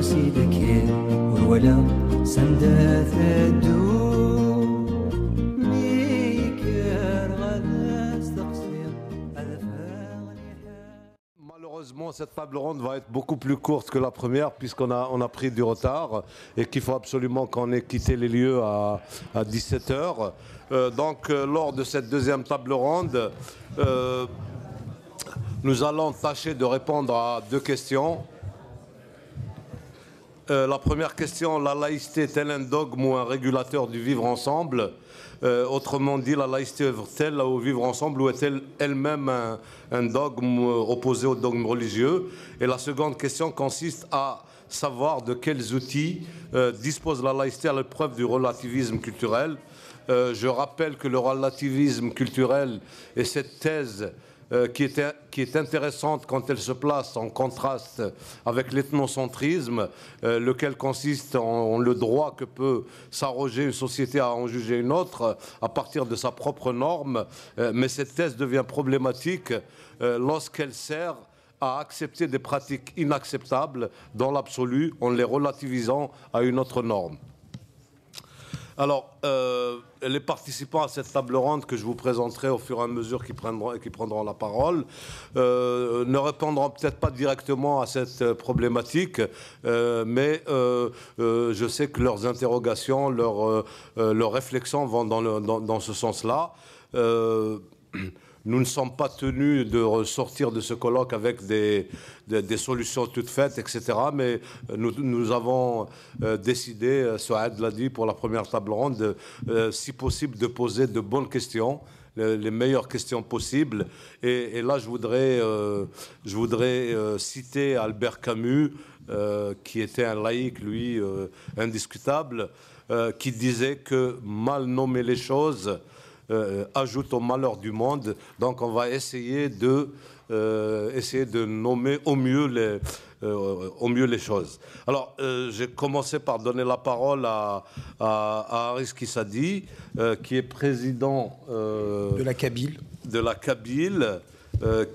سيدك ولا سندات الدو ميكر غلاس تقصير. Malheureusement, cette table ronde va être beaucoup plus courte que la première puisqu'on a pris du retard et qu'il faut absolument qu'on ait quitté les lieux à 17 h. Donc, lors de cette deuxième table ronde, nous allons tâcher de répondre à deux questions. La première question, la laïcité est-elle un dogme ou un régulateur du vivre ensemble? Autrement dit, la laïcité œuvre-t-elle au vivre ensemble ou est-elle elle-même un dogme opposé au dogme religieux? Et la seconde question consiste à savoir de quels outils dispose la laïcité à l'épreuve du relativisme culturel. Je rappelle que le relativisme culturel est cette thèse qui est intéressante quand elle se place en contraste avec l'ethnocentrisme, lequel consiste en le droit que peut s'arroger une société à en juger une autre à partir de sa propre norme. Mais cette thèse devient problématique lorsqu'elle sert à accepter des pratiques inacceptables dans l'absolu en les relativisant à une autre norme. Alors, les participants à cette table ronde que je vous présenterai au fur et à mesure qui prendront la parole ne répondront peut-être pas directement à cette problématique, mais je sais que leurs interrogations, leurs réflexions vont dans ce sens-là. Nous ne sommes pas tenus de ressortir de ce colloque avec des solutions toutes faites, etc. Mais nous avons décidé, Souad l'a dit pour la première table ronde, si possible de poser de bonnes questions, les meilleures questions possibles. Et là, je voudrais citer Albert Camus, qui était un laïc, lui, indiscutable, qui disait que mal nommer les choses ajoute au malheur du monde. Donc on va essayer de nommer au mieux les choses. Alors j'ai commencé par donner la parole à Haris Kissadi, qui est président de la Kabyle.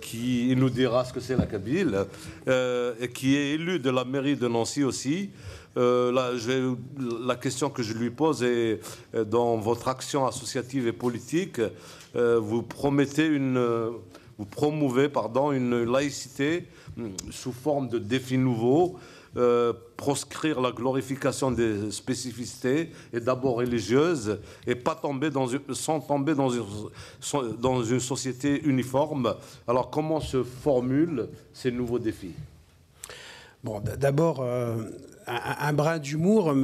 Qui nous dira ce que c'est la Kabyle, et qui est élu de la mairie de Nancy aussi. La question que je lui pose est, dans votre action associative et politique, vous promouvez une laïcité sous forme de défi nouveau, proscrire la glorification des spécificités et d'abord religieuses et pas tomber sans tomber dans une société uniforme. Alors comment se formulent ces nouveaux défis? Bon, d'abord, un brin d'humour,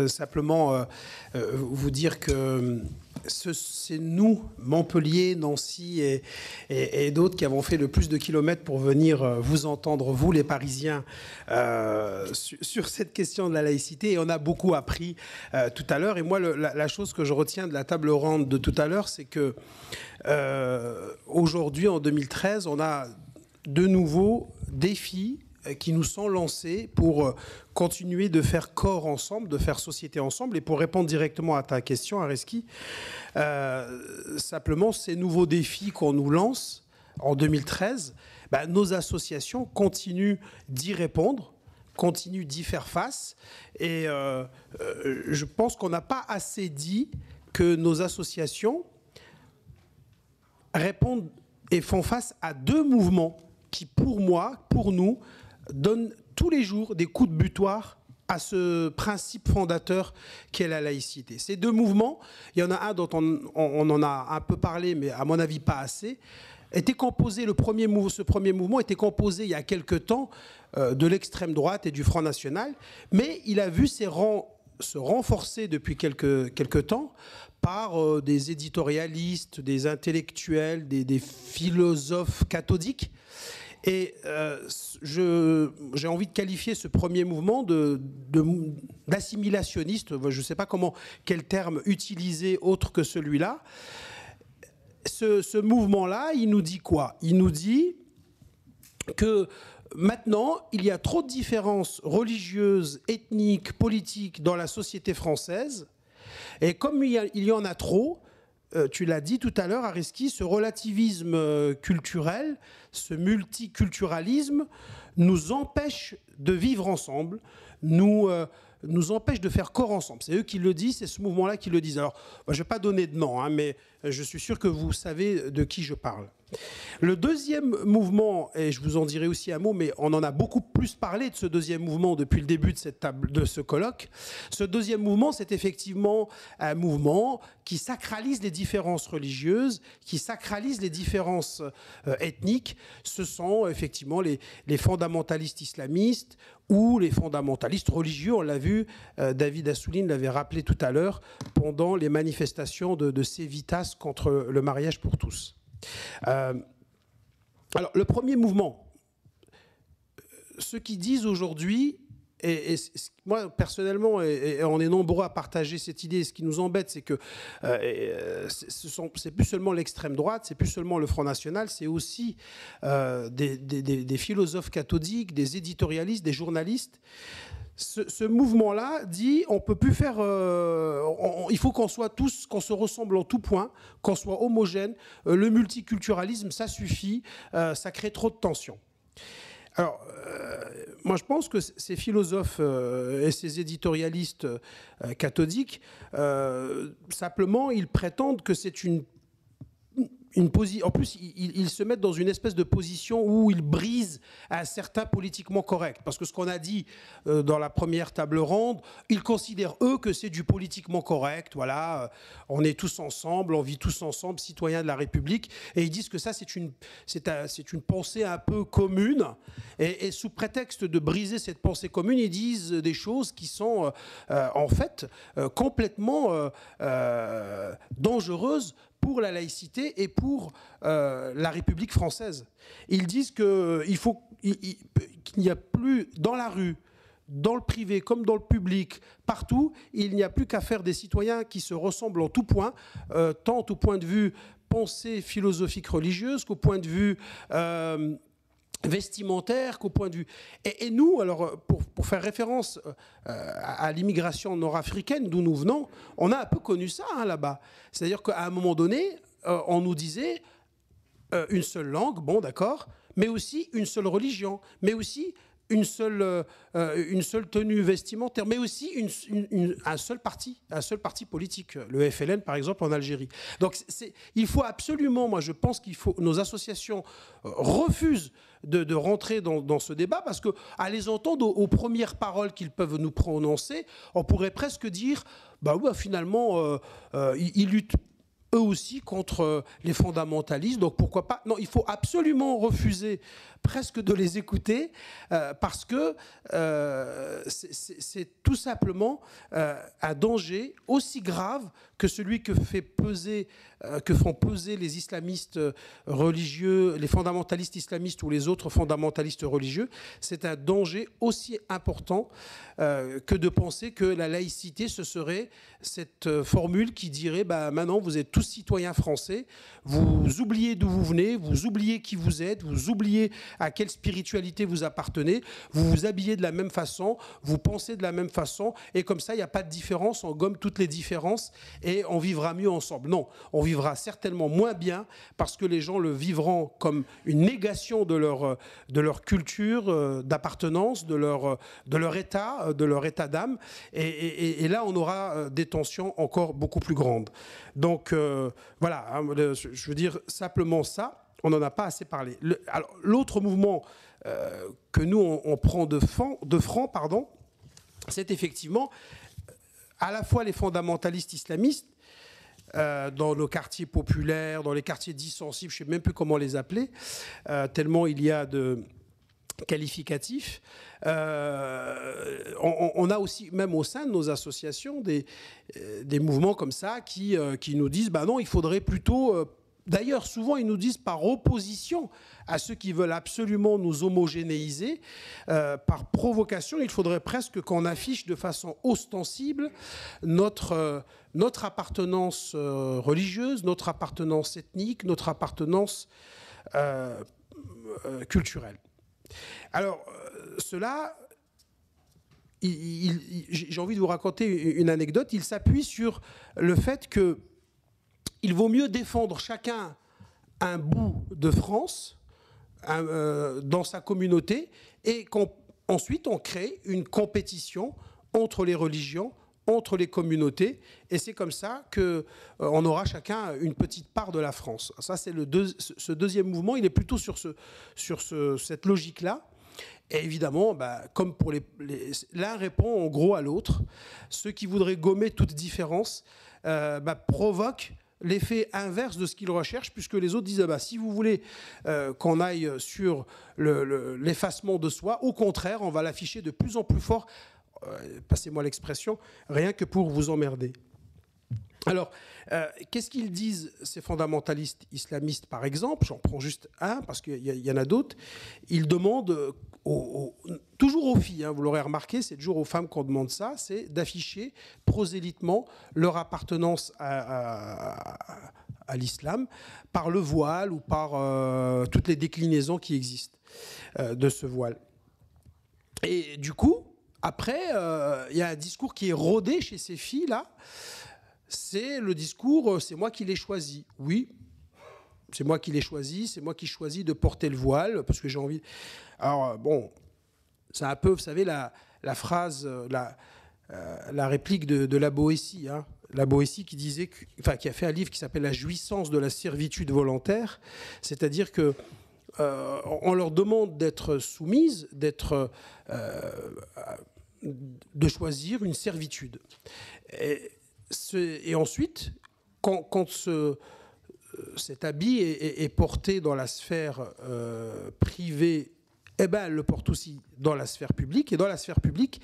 simplement vous dire que c'est nous, Montpellier, Nancy et d'autres qui avons fait le plus de kilomètres pour venir vous entendre, vous les Parisiens, sur cette question de la laïcité. Et on a beaucoup appris tout à l'heure. Et moi, la chose que je retiens de la table ronde de tout à l'heure, c'est que aujourd'hui, en 2013, on a de nouveaux défis qui nous sont lancés pour continuer de faire corps ensemble, de faire société ensemble. Et pour répondre directement à ta question, Areski, simplement, ces nouveaux défis qu'on nous lance en 2013, nos associations continuent d'y répondre, continuent d'y faire face. Et je pense qu'on n'a pas assez dit que nos associations répondent et font face à deux mouvements qui, pour moi, pour nous, donne tous les jours des coups de butoir à ce principe fondateur qu'est la laïcité. Ces deux mouvements, il y en a un dont on en a un peu parlé, mais à mon avis pas assez, était composé, ce premier mouvement était composé il y a quelque temps de l'extrême droite et du Front National, mais il a vu ses rangs se renforcer depuis quelque temps par des éditorialistes, des intellectuels, des philosophes cathodiques. Et j'ai envie de qualifier ce premier mouvement d'assimilationniste. Je ne sais pas quel terme utiliser autre que celui-là. Ce mouvement-là, il nous dit quoi? Il nous dit que maintenant, il y a trop de différences religieuses, ethniques, politiques dans la société française. Et comme il y en a trop, tu l'as dit tout à l'heure, Areski, ce relativisme culturel, ce multiculturalisme nous empêche de vivre ensemble, nous empêche de faire corps ensemble. C'est eux qui le disent, c'est ce mouvement-là qui le disent. Alors, je ne vais pas donner de nom, hein, mais je suis sûr que vous savez de qui je parle. Le deuxième mouvement, et je vous en dirai aussi un mot, mais on en a beaucoup plus parlé de ce deuxième mouvement depuis le début de ce colloque. Ce deuxième mouvement, c'est effectivement un mouvement qui sacralise les différences religieuses, qui sacralise les différences ethniques. Ce sont effectivement les fondamentalistes islamistes ou les fondamentalistes religieux. On l'a vu, David Assouline l'avait rappelé tout à l'heure, pendant les manifestations de Civitas contre le mariage pour tous. Alors, le premier mouvement, ceux qui disent aujourd'hui, et moi personnellement, et on est nombreux à partager cette idée, ce qui nous embête, c'est que c'est plus seulement l'extrême droite, c'est plus seulement le Front National, c'est aussi des philosophes cathodiques, des éditorialistes, des journalistes. Ce mouvement-là dit on peut plus faire. Il faut qu'on soit tous, qu'on se ressemble en tout point, qu'on soit homogène. Le multiculturalisme, ça suffit. Ça crée trop de tensions. Alors, moi, je pense que ces philosophes et ces éditorialistes cathodiques, simplement, ils prétendent que c'est une position. En plus, ils se mettent dans une espèce de position où ils brisent un certain politiquement correct. Parce que ce qu'on a dit dans la première table ronde, ils considèrent, eux, que c'est du politiquement correct. Voilà, on est tous ensemble, on vit tous ensemble, citoyens de la République. Et ils disent que ça, c'est une pensée un peu commune. Et sous prétexte de briser cette pensée commune, ils disent des choses qui sont, en fait, complètement dangereuses pour la laïcité et pour la République française. Ils disent qu'il n'y a plus dans la rue, dans le privé comme dans le public, partout, il n'y a plus qu'à faire des citoyens qui se ressemblent en tout point, tant au point de vue pensée philosophique religieuse qu'au point de vue vestimentaire, qu'au point de vue... Et nous, alors, pour faire référence à l'immigration nord-africaine d'où nous venons, on a un peu connu ça là-bas. C'est-à-dire qu'à un moment donné, on nous disait une seule langue, bon d'accord, mais aussi une seule religion, mais aussi une seule tenue vestimentaire, mais aussi un seul parti politique, le FLN par exemple en Algérie. Donc il faut absolument, moi je pense qu'il faut, nos associations refusent de rentrer dans ce débat parce qu'à les entendre aux premières paroles qu'ils peuvent nous prononcer, on pourrait presque dire, bah ouais, finalement, ils luttent eux aussi contre les fondamentalistes, donc pourquoi pas. Non, il faut absolument refuser presque de les écouter parce que c'est tout simplement un danger aussi grave que celui que font peser les islamistes religieux, les fondamentalistes islamistes ou les autres fondamentalistes religieux. C'est un danger aussi important que de penser que la laïcité, ce serait cette formule qui dirait maintenant vous êtes tous citoyens français, vous oubliez d'où vous venez, vous oubliez qui vous êtes, vous oubliez à quelle spiritualité vous appartenez, vous vous habillez de la même façon, vous pensez de la même façon, et comme ça, il n'y a pas de différence, on gomme toutes les différences et on vivra mieux ensemble. Non, on vivra certainement moins bien parce que les gens le vivront comme une négation de leur culture d'appartenance, de leur état d'âme, et là, on aura des tensions encore beaucoup plus grandes. Donc, voilà, hein, je veux dire simplement ça. On n'en a pas assez parlé. L'autre mouvement que nous, on prend de franc, c'est effectivement à la fois les fondamentalistes islamistes dans nos quartiers populaires, dans les quartiers dits sensibles, je ne sais même plus comment les appeler, tellement il y a de qualificatifs. On a aussi, même au sein de nos associations, des mouvements comme ça qui nous disent non, il faudrait plutôt... D'ailleurs, souvent, ils nous disent par opposition à ceux qui veulent absolument nous homogénéiser, par provocation, il faudrait presque qu'on affiche de façon ostensible notre appartenance religieuse, notre appartenance ethnique, notre appartenance culturelle. Alors, cela... j'ai envie de vous raconter une anecdote. Il s'appuie sur le fait que il vaut mieux défendre chacun un bout de France dans sa communauté et qu'on ensuite, on crée une compétition entre les religions, entre les communautés, et c'est comme ça qu'on aura chacun une petite part de la France. Ça, c'est ce deuxième mouvement, il est plutôt sur cette logique-là. Et évidemment, comme pour l'un répond en gros à l'autre. Ceux qui voudraient gommer toute différence provoquent l'effet inverse de ce qu'ils recherchent, puisque les autres disent si vous voulez qu'on aille sur l'effacement de soi, au contraire, on va l'afficher de plus en plus fort, passez-moi l'expression, rien que pour vous emmerder. Alors, qu'est-ce qu'ils disent, ces fondamentalistes islamistes, par exemple? J'en prends juste un, parce qu'il y en a d'autres. Ils demandent, toujours aux filles, vous l'aurez remarqué, c'est toujours aux femmes qu'on demande ça, c'est d'afficher prosélytement leur appartenance à l'islam par le voile ou par toutes les déclinaisons qui existent de ce voile. Et du coup, après, il y a un discours qui est rodé chez ces filles-là. C'est le discours, c'est moi qui l'ai choisi. Oui, c'est moi qui l'ai choisi, c'est moi qui choisis de porter le voile, parce que j'ai envie... Alors, bon, c'est un peu, vous savez, la phrase, la réplique de la Boétie. La Boétie qui disait, qui a fait un livre qui s'appelle « La jouissance de la servitude volontaire », c'est-à-dire que on leur demande d'être soumises, de choisir une servitude. Et ensuite, quand cet habit est porté dans la sphère privée, elle le porte aussi dans la sphère publique. Et dans la sphère publique,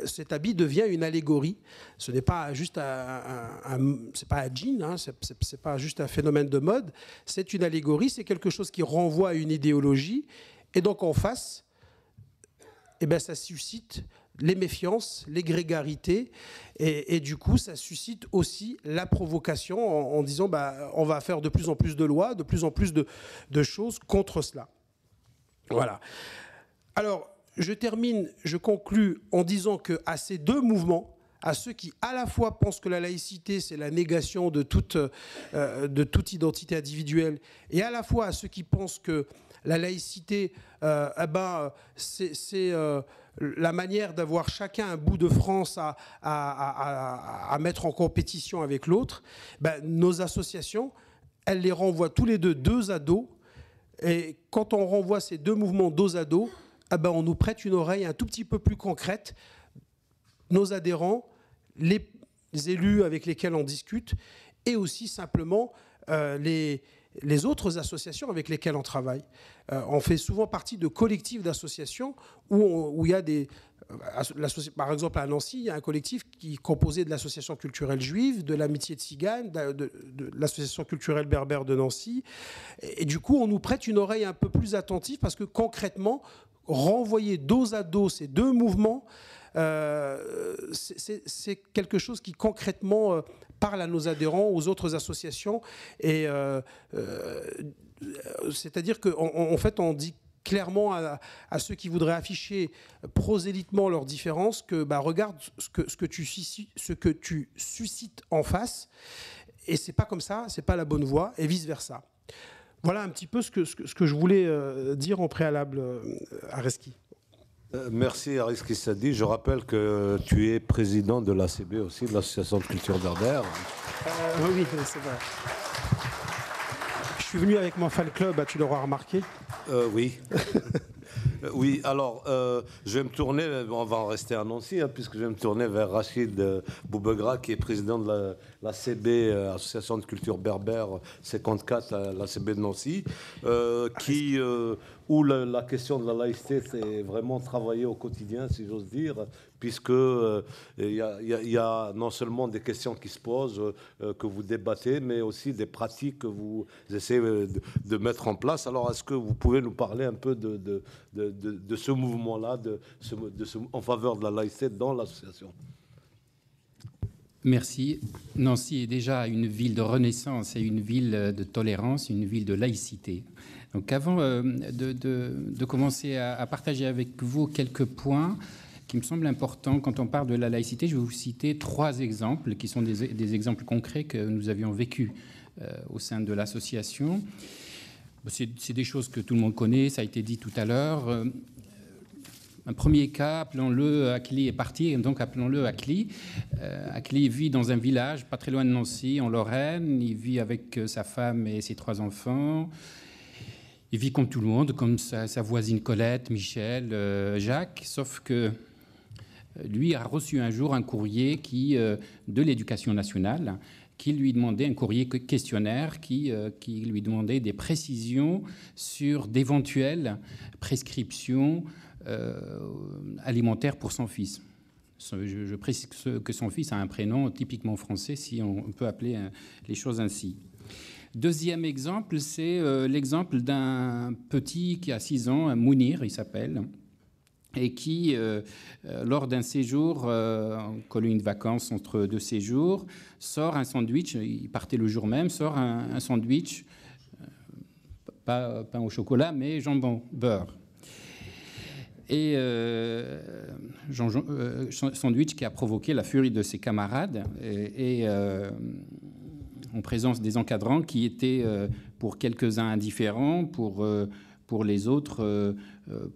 cet habit devient une allégorie. Ce n'est pas juste c'est pas un jean, c'est pas juste un phénomène de mode. C'est une allégorie, c'est quelque chose qui renvoie à une idéologie. Et donc en face, ça suscite les méfiances, les grégarités, et du coup, ça suscite aussi la provocation en disant on va faire de plus en plus de lois, de plus en plus de choses contre cela. Voilà. Alors, je conclus en disant qu'à ces deux mouvements, à ceux qui à la fois pensent que la laïcité c'est la négation de toute identité individuelle, et à la fois à ceux qui pensent que la laïcité, c'est la manière d'avoir chacun un bout de France à mettre en compétition avec l'autre, nos associations, elles les renvoient tous les deux à dos. Et quand on renvoie ces deux mouvements dos à dos, on nous prête une oreille un tout petit peu plus concrète. Nos adhérents, les élus avec lesquels on discute, et aussi simplement les autres associations avec lesquelles on travaille. On fait souvent partie de collectifs d'associations où il y a par exemple, à Nancy, il y a un collectif qui est composé de l'association culturelle juive, de l'amitié de Tsigane, de l'association culturelle berbère de Nancy. Et du coup, on nous prête une oreille un peu plus attentive parce que concrètement, renvoyer dos à dos ces deux mouvements, c'est quelque chose qui concrètement parle à nos adhérents, aux autres associations. Et c'est-à-dire qu'en fait, on dit clairement à ceux qui voudraient afficher prosélytement leurs différences que regarde ce que tu suscites en face, et c'est pas comme ça, c'est pas la bonne voie, et vice versa. Voilà un petit peu ce que je voulais dire en préalable à Reski. Merci à Reski Sadi. Je rappelle que tu es président de l'ACB aussi, de l'Association de culture berbère. Oui, c'est vrai. Je suis venu avec mon fan club, tu l'auras remarqué. Oui. Oui, alors, je vais me tourner, on va en rester à Nancy, puisque je vais me tourner vers Rachid Boubegra, qui est président de l'ACB, Association de culture berbère 54, l'ACB de Nancy, où la question de la laïcité c'est vraiment travaillée au quotidien, si j'ose dire, puisque il y a non seulement des questions qui se posent, que vous débattez, mais aussi des pratiques que vous essayez de mettre en place. Alors, est-ce que vous pouvez nous parler un peu de ce mouvement-là, en faveur de la laïcité dans l'association? Merci. Nancy est déjà une ville de renaissance et une ville de tolérance, une ville de laïcité. Donc avant de commencer à partager avec vous quelques points qui me semblent importants quand on parle de la laïcité, je vais vous citer 3 exemples qui sont des exemples concrets que nous avions vécus au sein de l'association. C'est des choses que tout le monde connaît, ça a été dit tout à l'heure. Un premier cas, appelons-le, Akli est parti, donc appelons-le Akli. Akli vit dans un village pas très loin de Nancy, en Lorraine. Il vit avec sa femme et ses 3 enfants. Il vit comme tout le monde, comme sa voisine Colette, Michel, Jacques, sauf que lui a reçu un jour un courrier de l'Éducation nationale qui lui demandait, un courrier questionnaire qui lui demandait des précisions sur d'éventuelles prescriptions alimentaires pour son fils. Je précise que son fils a un prénom typiquement français, si on peut appeler les choses ainsi. Deuxième exemple, c'est l'exemple d'un petit qui a 6 ans, Mounir, il s'appelle, et qui, lors d'un séjour, en colonie de vacances entre 2 séjours, sort un sandwich, il partait le jour même, sort un sandwich, pas pain au chocolat, mais jambon, beurre. Et sandwich qui a provoqué la furie de ses camarades et en présence des encadrants qui étaient pour quelques-uns indifférents, pour les autres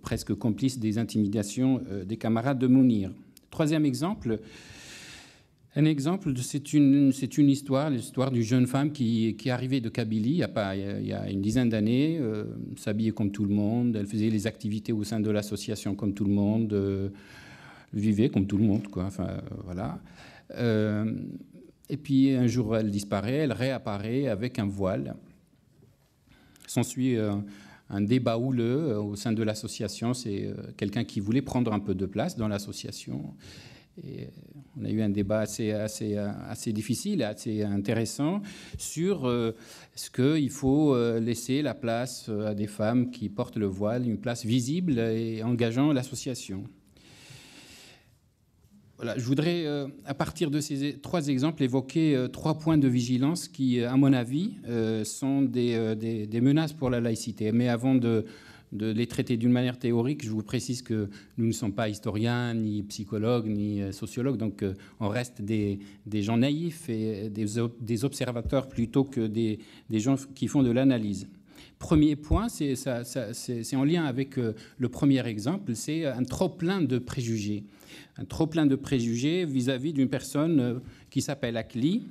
presque complices des intimidations des camarades de Mounir. Troisième exemple, c'est une histoire, l'histoire d'une jeune femme qui est arrivée de Kabylie il y a une dizaine d'années, s'habillait comme tout le monde, elle faisait les activités au sein de l'association comme tout le monde, vivait comme tout le monde, quoi. Enfin, voilà. Et puis un jour, elle disparaît, elle réapparaît avec un voile. S'ensuit un débat houleux au sein de l'association. C'est quelqu'un qui voulait prendre un peu de place dans l'association. Et on a eu un débat assez difficile, assez intéressant sur est-ce qu'il faut laisser la place à des femmes qui portent le voile, une place visible et engageant l'association. Voilà, je voudrais, à partir de ces 3 exemples, évoquer 3 points de vigilance qui, à mon avis, sont des menaces pour la laïcité. Mais avant de les traiter d'une manière théorique, je vous précise que nous ne sommes pas historiens, ni psychologues, ni sociologues, donc on reste des gens naïfs et des observateurs plutôt que des gens qui font de l'analyse. Premier point, c'est en lien avec le premier exemple, c'est un trop-plein de préjugés. Un trop-plein de préjugés vis-à-vis d'une personne qui s'appelle Akli.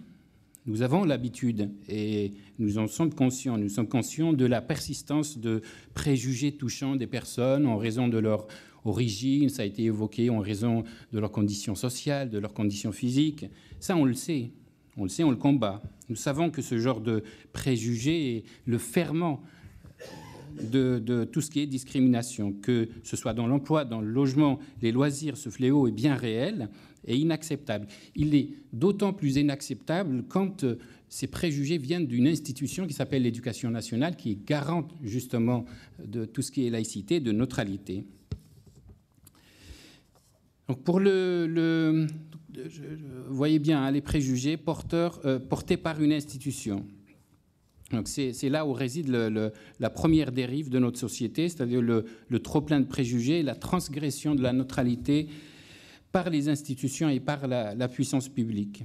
Nous avons l'habitude, et nous en sommes conscients, de la persistance de préjugés touchant des personnes en raison de leur origine, ça a été évoqué, en raison de leurs conditions sociales, de leurs conditions physiques. Ça, on le sait, on le combat. Nous savons que ce genre de préjugés est le ferment de tout ce qui est discrimination, que ce soit dans l'emploi, dans le logement, les loisirs, ce fléau est bien réel et inacceptable. Il est d'autant plus inacceptable quand ces préjugés viennent d'une institution qui s'appelle l'Éducation nationale, qui est garante justement de tout ce qui est laïcité, de neutralité. Donc pour vous voyez bien, hein, les préjugés portés par une institution. Donc c'est là où réside la première dérive de notre société, c'est-à-dire le trop-plein de préjugés, la transgression de la neutralité par les institutions et par la puissance publique.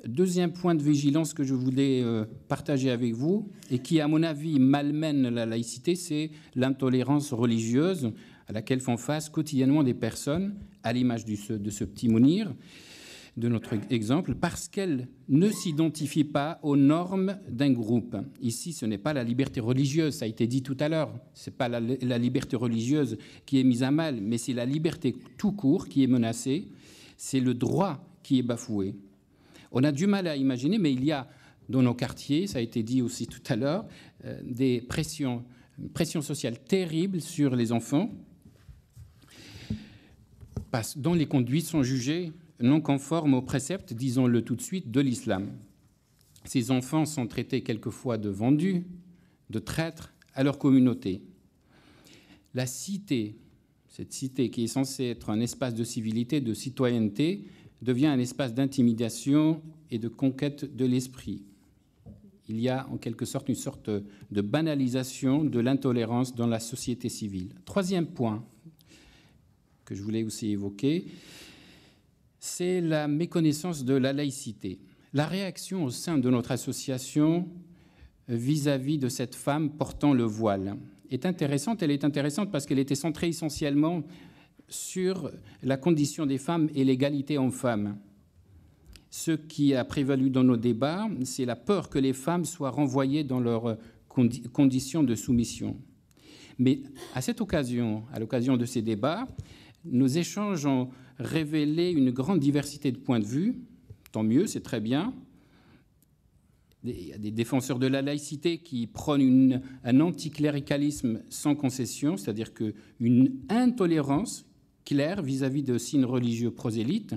Deuxième point de vigilance que je voulais partager avec vous, et qui, à mon avis, malmène la laïcité, c'est l'intolérance religieuse à laquelle font face quotidiennement des personnes, à l'image de ce petit Mounir, de notre exemple, parce qu'elle ne s'identifie pas aux normes d'un groupe. Ici, ce n'est pas la liberté religieuse, ça a été dit tout à l'heure, ce n'est pas la liberté religieuse qui est mise à mal, mais c'est la liberté tout court qui est menacée, c'est le droit qui est bafoué. On a du mal à imaginer, mais il y a dans nos quartiers, ça a été dit aussi tout à l'heure, une pression sociale terrible sur les enfants, dont les conduites sont jugées non conformes aux préceptes, disons-le tout de suite, de l'islam. Ces enfants sont traités quelquefois de vendus, de traîtres à leur communauté. La cité, cette cité qui est censée être un espace de civilité, de citoyenneté, devient un espace d'intimidation et de conquête de l'esprit. Il y a en quelque sorte une sorte de banalisation de l'intolérance dans la société civile. Troisième point que je voulais aussi évoquer, c'est la méconnaissance de la laïcité. La réaction au sein de notre association vis-à-vis de cette femme portant le voile est intéressante. Elle est intéressante parce qu'elle était centrée essentiellement sur la condition des femmes et l'égalité hommes-femmes. Ce qui a prévalu dans nos débats, c'est la peur que les femmes soient renvoyées dans leurs conditions de soumission. Mais à cette occasion, à l'occasion de ces débats, nos échanges ont révélé une grande diversité de points de vue. Tant mieux, c'est très bien. Il y a des défenseurs de la laïcité qui prônent un anticléricalisme sans concession, c'est-à-dire qu'une intolérance claire vis-à-vis de signes religieux prosélytes.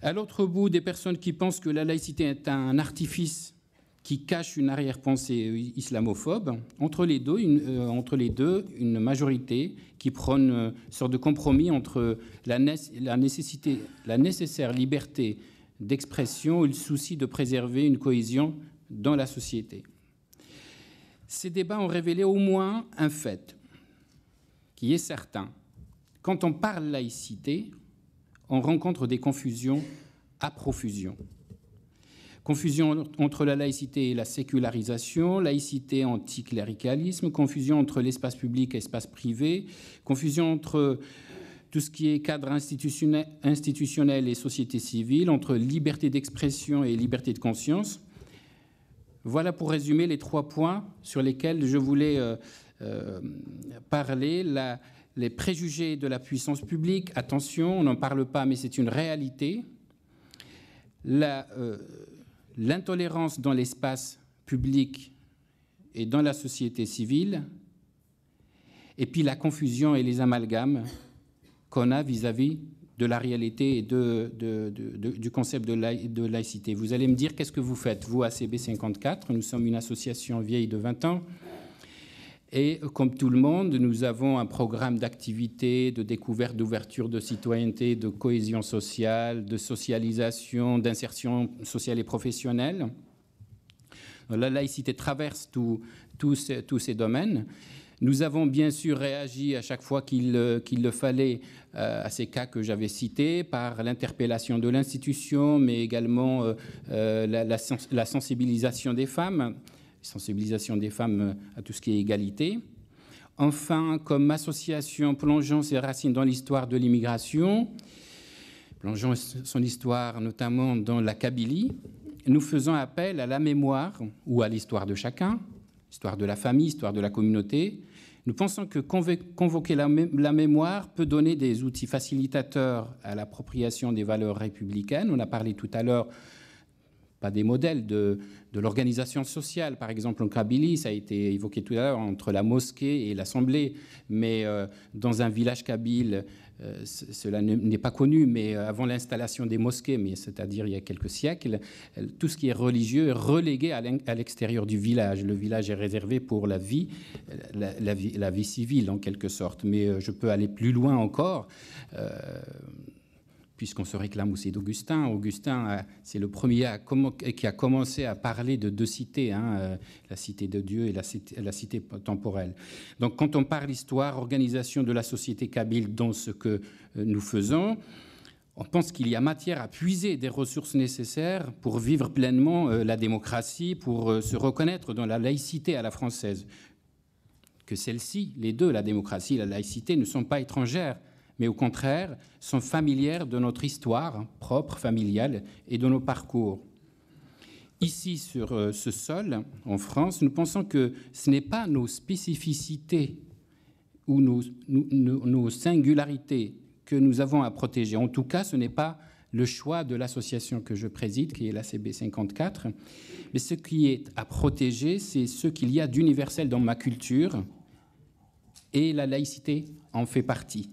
À l'autre bout, des personnes qui pensent que la laïcité est un artifice qui cache une arrière-pensée islamophobe. Entre les deux, une majorité qui prône une sorte de compromis entre la nécessaire liberté d'expression et le souci de préserver une cohésion dans la société. Ces débats ont révélé au moins un fait qui est certain. Quand on parle laïcité, on rencontre des confusions à profusion. Confusion entre la laïcité et la sécularisation, laïcité anticléricalisme, confusion entre l'espace public et l'espace privé, confusion entre tout ce qui est cadre institutionnel et société civile, entre liberté d'expression et liberté de conscience. Voilà pour résumer les 3 points sur lesquels je voulais parler. Les préjugés de la puissance publique, attention, on n'en parle pas, mais c'est une réalité. L'intolérance dans l'espace public et dans la société civile, et puis la confusion et les amalgames qu'on a vis-à-vis de la réalité et du concept de laïcité. Vous allez me dire, qu'est-ce que vous faites, vous, ACB 54? Nous sommes une association vieille de 20 ans. Et comme tout le monde, nous avons un programme d'activité, de découverte, d'ouverture, de citoyenneté, de cohésion sociale, de socialisation, d'insertion sociale et professionnelle. La laïcité traverse tous ces domaines. Nous avons bien sûr réagi à chaque fois qu'il le fallait à ces cas que j'avais cités, par l'interpellation de l'institution, mais également la sensibilisation des femmes. Sensibilisation des femmes à tout ce qui est égalité. Enfin, comme association plongeant ses racines dans l'histoire de l'immigration, plongeant son histoire notamment dans la Kabylie, nous faisons appel à la mémoire ou à l'histoire de chacun, histoire de la famille, histoire de la communauté. Nous pensons que convoquer la mémoire peut donner des outils facilitateurs à l'appropriation des valeurs républicaines. On a parlé tout à l'heure pas des modèles de l'organisation sociale. Par exemple, en Kabylie, ça a été évoqué tout à l'heure, entre la mosquée et l'assemblée. Mais dans un village kabyle, cela n'est pas connu, mais avant l'installation des mosquées, c'est-à-dire il y a quelques siècles, tout ce qui est religieux est relégué à l'extérieur du village. Le village est réservé pour la vie civile, en quelque sorte. Mais je peux aller plus loin encore. Puisqu'on se réclame aussi d'Augustin. Augustin, c'est le premier qui a commencé à parler de 2 cités, la cité de Dieu et la cité temporelle. Donc quand on parle histoire, organisation de la société kabyle dans ce que nous faisons, on pense qu'il y a matière à puiser des ressources nécessaires pour vivre pleinement la démocratie, pour se reconnaître dans la laïcité à la française. Que celles-ci, les deux, la démocratie et la laïcité, ne sont pas étrangères, mais au contraire sont familières de notre histoire propre, familiale, et de nos parcours. Ici, sur ce sol, en France, nous pensons que ce n'est pas nos spécificités ou nos singularités que nous avons à protéger. En tout cas, ce n'est pas le choix de l'association que je préside, qui est l'ACB 54, mais ce qui est à protéger, c'est ce qu'il y a d'universel dans ma culture, et la laïcité en fait partie.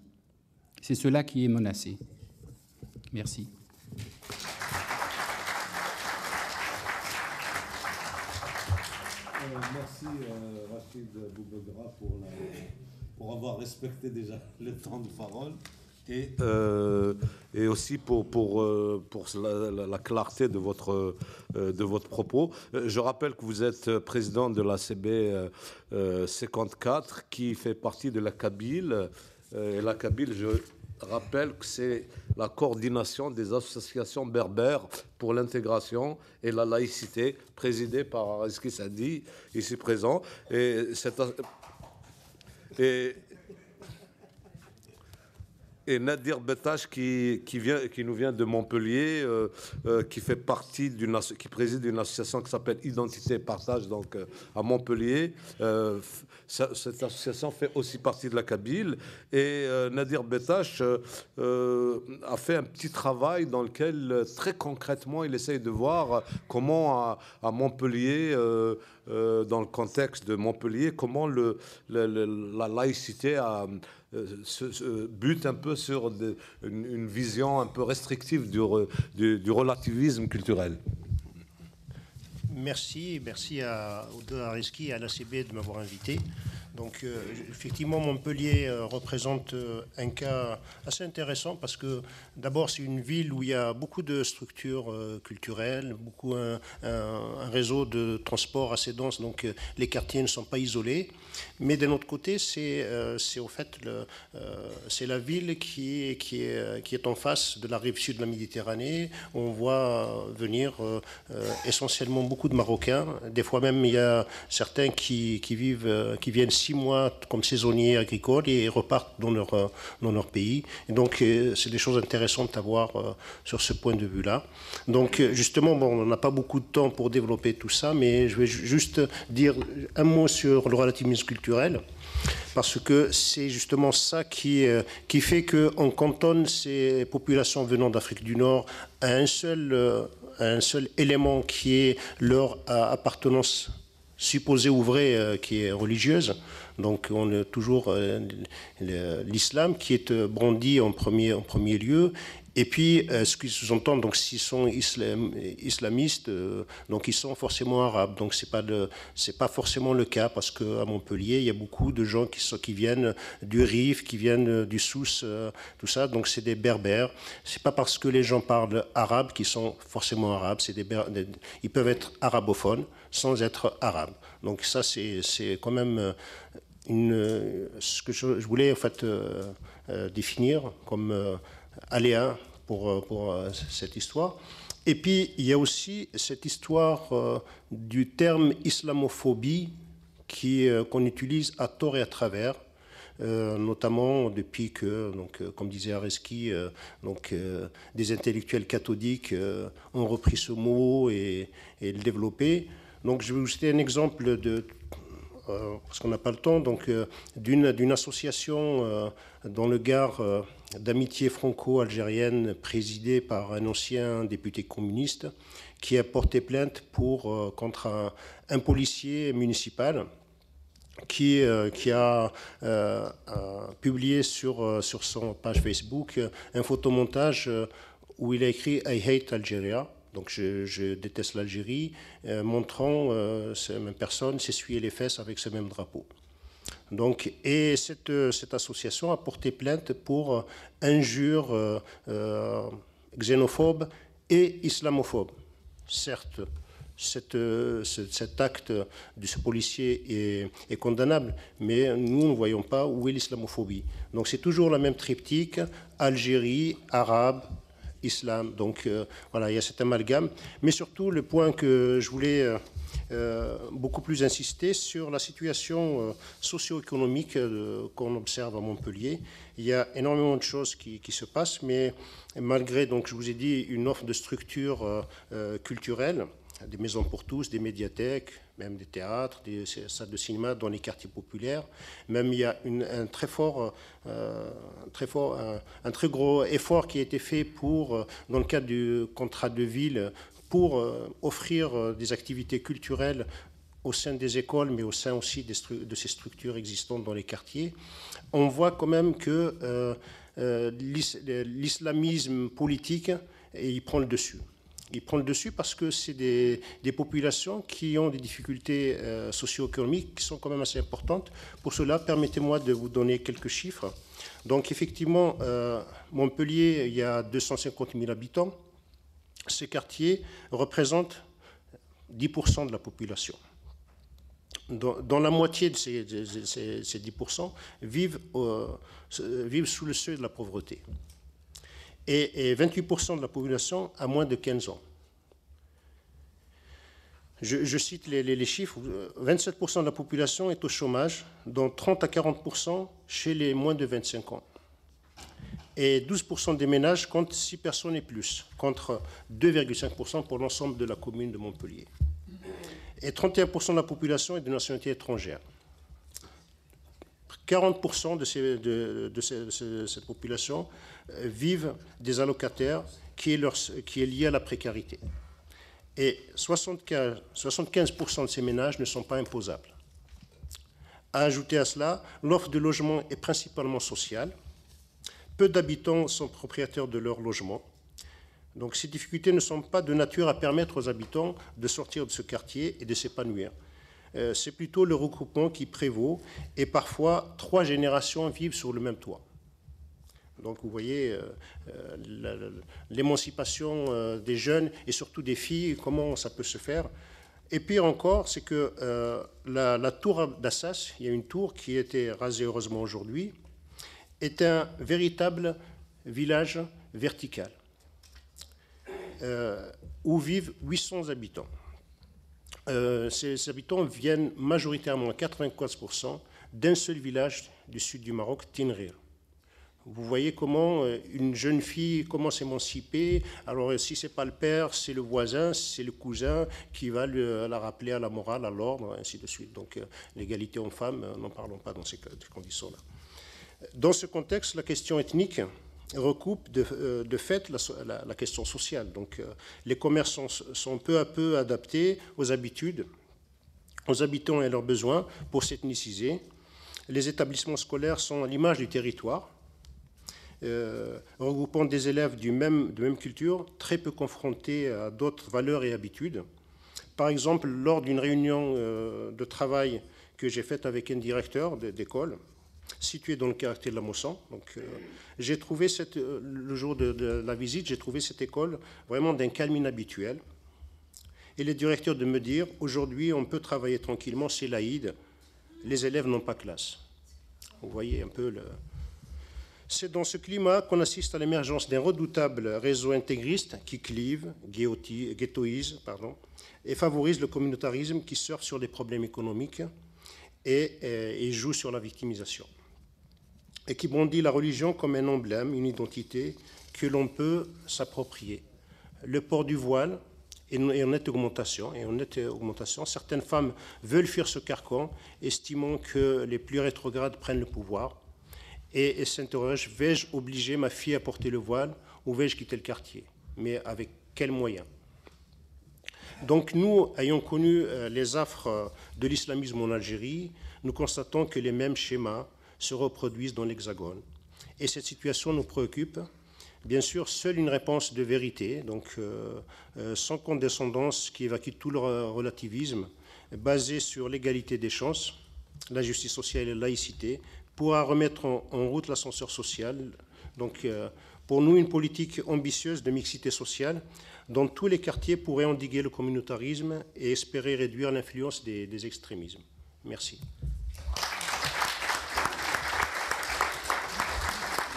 C'est cela qui est menacé. Merci. Merci Rachid Boubegra pour avoir respecté déjà le temps de parole et aussi pour la clarté de votre propos. Je rappelle que vous êtes président de l'ACB 54 qui fait partie de la Kabyle. Et la Kabyle, je rappelle que c'est la coordination des associations berbères pour l'intégration et la laïcité, présidée par Rizki Sadi, ici présent. Et Nadir Betache qui nous vient de Montpellier, qui préside une association qui s'appelle Identité et Partage, donc à Montpellier. Cette association fait aussi partie de la Kabyle. Et Nadir Betache a fait un petit travail dans lequel, très concrètement, il essaye de voir comment à Montpellier, dans le contexte de Montpellier, comment la laïcité bute un peu sur une vision un peu restrictive du relativisme culturel. Merci aux deux Areski et à l'ACB de m'avoir invité. Donc, effectivement, Montpellier représente un cas assez intéressant parce que, d'abord, c'est une ville où il y a beaucoup de structures culturelles, un réseau de transport assez dense, donc les quartiers ne sont pas isolés. Mais d'un autre côté, c'est la ville qui est en face de la rive sud de la Méditerranée. On voit venir essentiellement beaucoup de Marocains. Des fois même, il y a certains qui viennent 6 mois comme saisonniers agricoles et repartent dans leur pays. Et donc, c'est des choses intéressantes à voir sur ce point de vue-là. Donc, justement, on n'a pas beaucoup de temps pour développer tout ça, mais je vais juste dire un mot sur le relativisme culturel, parce que c'est justement ça qui fait qu'on cantonne ces populations venant d'Afrique du Nord à un seul élément qui est leur appartenance supposée ou vraie, qui est religieuse. Donc on a toujours l'islam qui est brandi en premier lieu. Et puis, ce qu'ils sous-entend, donc s'ils sont islamistes, donc ils sont forcément arabes. Donc c'est pas forcément le cas, parce qu'à Montpellier, il y a beaucoup de gens qui viennent du Rif, qui viennent du Souss, tout ça. Donc c'est des berbères. C'est pas parce que les gens parlent arabe qu'ils sont forcément arabes. Ils peuvent être arabophones sans être arabes. Donc ça, c'est quand même ce que je voulais en fait définir comme aléa pour cette histoire. Et puis, il y a aussi cette histoire du terme islamophobie qu'on utilise à tort et à travers, notamment depuis que, donc, comme disait Areski, des intellectuels cathodiques ont repris ce mot et le développé. Donc, je vais vous citer un exemple parce qu'on n'a pas le temps, donc d'une association dans le Gard d'amitié franco-algérienne présidée par un ancien député communiste qui a porté plainte contre un policier municipal qui a publié sur son page Facebook un photomontage où il a écrit « I hate Algeria ». Donc je déteste l'Algérie, montrant cette même personne s'essuyer les fesses avec ce même drapeau. Donc, et cette association a porté plainte pour injures xénophobes et islamophobes. Certes, cet acte de ce policier est condamnable, mais nous ne voyons pas où est l'islamophobie. Donc c'est toujours la même triptyque, Algérie, arabe, islam. Donc voilà, il y a cet amalgame. Mais surtout, le point que je voulais beaucoup plus insister sur la situation socio-économique qu'on observe à Montpellier. Il y a énormément de choses qui se passent, mais malgré, donc, je vous ai dit, une offre de structures culturelles, des maisons pour tous, des médiathèques, même des théâtres, des salles de cinéma dans les quartiers populaires. Même il y a un très gros effort qui a été fait dans le cadre du contrat de ville, pour offrir des activités culturelles au sein des écoles, mais au sein aussi de ces structures existantes dans les quartiers. On voit quand même que l'islamisme politique, il prend le dessus. Il prend le dessus parce que c'est des populations qui ont des difficultés socio-économiques qui sont quand même assez importantes. Pour cela, permettez-moi de vous donner quelques chiffres. Donc effectivement, Montpellier, il y a 250 000 habitants. Ces quartiers représentent 10% de la population. Dans la moitié de ces 10% vivent sous le seuil de la pauvreté. Et 28% de la population a moins de 15 ans. Je cite les chiffres. 27% de la population est au chômage, dont 30 à 40% chez les moins de 25 ans. Et 12% des ménages comptent 6 personnes et plus, contre 2,5% pour l'ensemble de la commune de Montpellier. Et 31% de la population est de nationalité étrangère. 40% de cette population vivent des allocataires qui est lié à la précarité. Et 75% de ces ménages ne sont pas imposables. À ajouter à cela, l'offre de logement est principalement sociale. Peu d'habitants sont propriétaires de leur logement. Donc ces difficultés ne sont pas de nature à permettre aux habitants de sortir de ce quartier et de s'épanouir. C'est plutôt le regroupement qui prévaut et parfois 3 générations vivent sur le même toit. Donc vous voyez l'émancipation des jeunes et surtout des filles, comment ça peut se faire. Et pire encore, c'est que la tour d'Assas, il y a une tour qui a été rasée heureusement aujourd'hui, est un véritable village vertical où vivent 800 habitants. Ces habitants viennent majoritairement à 95% d'un seul village du sud du Maroc, Tinrir. Vous voyez comment une jeune fille commence à s'émanciper. Alors si ce n'est pas le père, c'est le voisin, c'est le cousin qui va la rappeler à la morale, à l'ordre, ainsi de suite. Donc l'égalité homme-femme, n'en parlons pas dans ces conditions-là. Dans ce contexte, la question ethnique recoupe de fait la question sociale. Donc les commerces sont peu à peu adaptés aux habitudes, aux habitants et à leurs besoins pour s'ethniciser. Les établissements scolaires sont à l'image du territoire, regroupant des élèves de même culture, très peu confrontés à d'autres valeurs et habitudes. Par exemple, lors d'une réunion de travail que j'ai faite avec un directeur d'école, situé dans le quartier de la Mossan, j'ai trouvé le jour de la visite, j'ai trouvé cette école vraiment d'un calme inhabituel. Et le directeur de me dire, aujourd'hui, on peut travailler tranquillement, c'est l'Aïd, les élèves n'ont pas classe. Vous voyez un peu C'est dans ce climat qu'on assiste à l'émergence d'un redoutable réseau intégriste qui clive, ghettoise, et favorise le communautarisme qui surfe sur des problèmes économiques et joue sur la victimisation. Et qui brandit la religion comme un emblème, une identité que l'on peut s'approprier. Le port du voile est en nette augmentation. Certaines femmes veulent fuir ce carcan, estimant que les plus rétrogrades prennent le pouvoir. Et s'interroge, vais-je obliger ma fille à porter le voile ou vais-je quitter le quartier? Mais avec quels moyens? Donc nous, ayant connu les affres de l'islamisme en Algérie, nous constatons que les mêmes schémas se reproduisent dans l'Hexagone. Et cette situation nous préoccupe. Bien sûr, seule une réponse de vérité, donc sans condescendance qui évacue tout le relativisme, basée sur l'égalité des chances, la justice sociale et la laïcité, pourra remettre en route l'ascenseur social. Donc, pour nous, une politique ambitieuse de mixité sociale dans tous les quartiers pourrait endiguer le communautarisme et espérer réduire l'influence des extrémismes. Merci.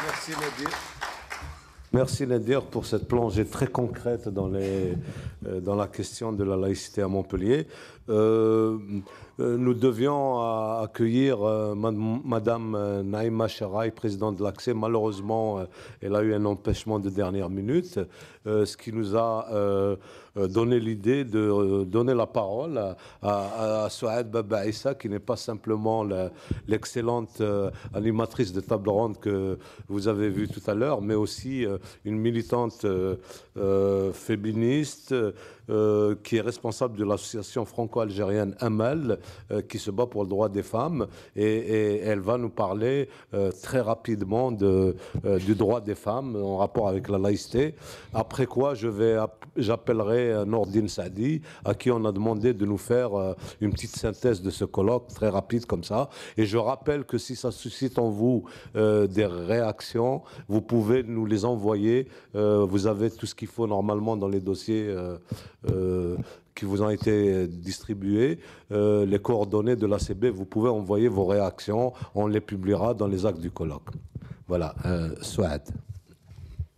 Merci Nadir. Merci Nadir pour cette plongée très concrète dans la question de la laïcité à Montpellier. Nous devions accueillir Madame Naïma Charaï, présidente de l'Accès. Malheureusement, elle a eu un empêchement de dernière minute, ce qui nous a donné l'idée de donner la parole à Souad Baba Issa, qui n'est pas simplement l'excellente animatrice de table ronde que vous avez vue tout à l'heure, mais aussi une militante féministe qui est responsable de l'association franco-algérienne Amal, qui se bat pour le droit des femmes, et elle va nous parler très rapidement du droit des femmes en rapport avec la laïcité. Après quoi, j'appellerai Nordine Saadi, à qui on a demandé de nous faire une petite synthèse de ce colloque, très rapide comme ça. Et je rappelle que si ça suscite en vous des réactions, vous pouvez nous les envoyer. Vous avez tout ce qu'il faut normalement dans les dossiers qui vous ont été distribués, les coordonnées de l'ACB. Vous pouvez envoyer vos réactions, on les publiera dans les actes du colloque. Voilà, Souad.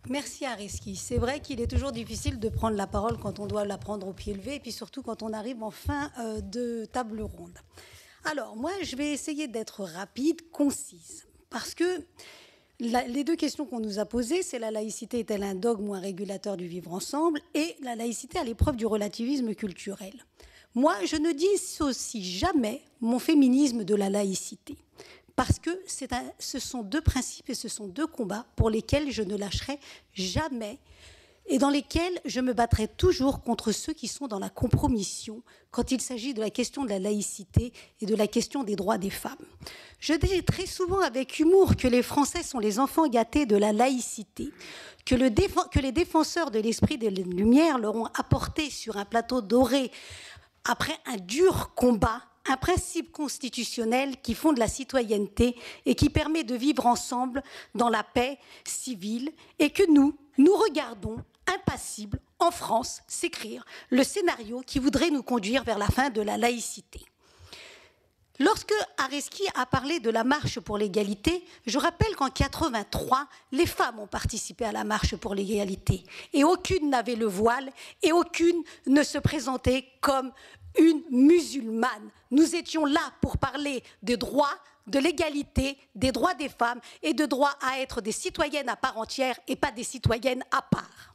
Merci Ariski. C'est vrai qu'il est toujours difficile de prendre la parole quand on doit la prendre au pied levé, et puis surtout quand on arrive en fin de table ronde. Alors moi, je vais essayer d'être rapide, concise, parce que Les deux questions qu'on nous a posées, c'est la laïcité est-elle un dogme ou un régulateur du vivre ensemble, et la laïcité à l'épreuve du relativisme culturel. Moi, je ne dissocie jamais mon féminisme de la laïcité, parce que ce sont deux principes et ce sont deux combats pour lesquels je ne lâcherai jamais et dans lesquels je me battrai toujours contre ceux qui sont dans la compromission quand il s'agit de la question de la laïcité et de la question des droits des femmes. Je dis très souvent avec humour que les Français sont les enfants gâtés de la laïcité, que les défenseurs de l'esprit des Lumières leur ont apporté sur un plateau doré, après un dur combat, un principe constitutionnel qui fonde la citoyenneté et qui permet de vivre ensemble dans la paix civile, et que nous regardons impassibles en France s'écrire le scénario qui voudrait nous conduire vers la fin de la laïcité. Lorsque Areski a parlé de la marche pour l'égalité, je rappelle qu'en 1983, les femmes ont participé à la marche pour l'égalité et aucune n'avait le voile et aucune ne se présentait comme une musulmane. Nous étions là pour parler des droits, de l'égalité, des droits des femmes et de droit à être des citoyennes à part entière et pas des citoyennes à part.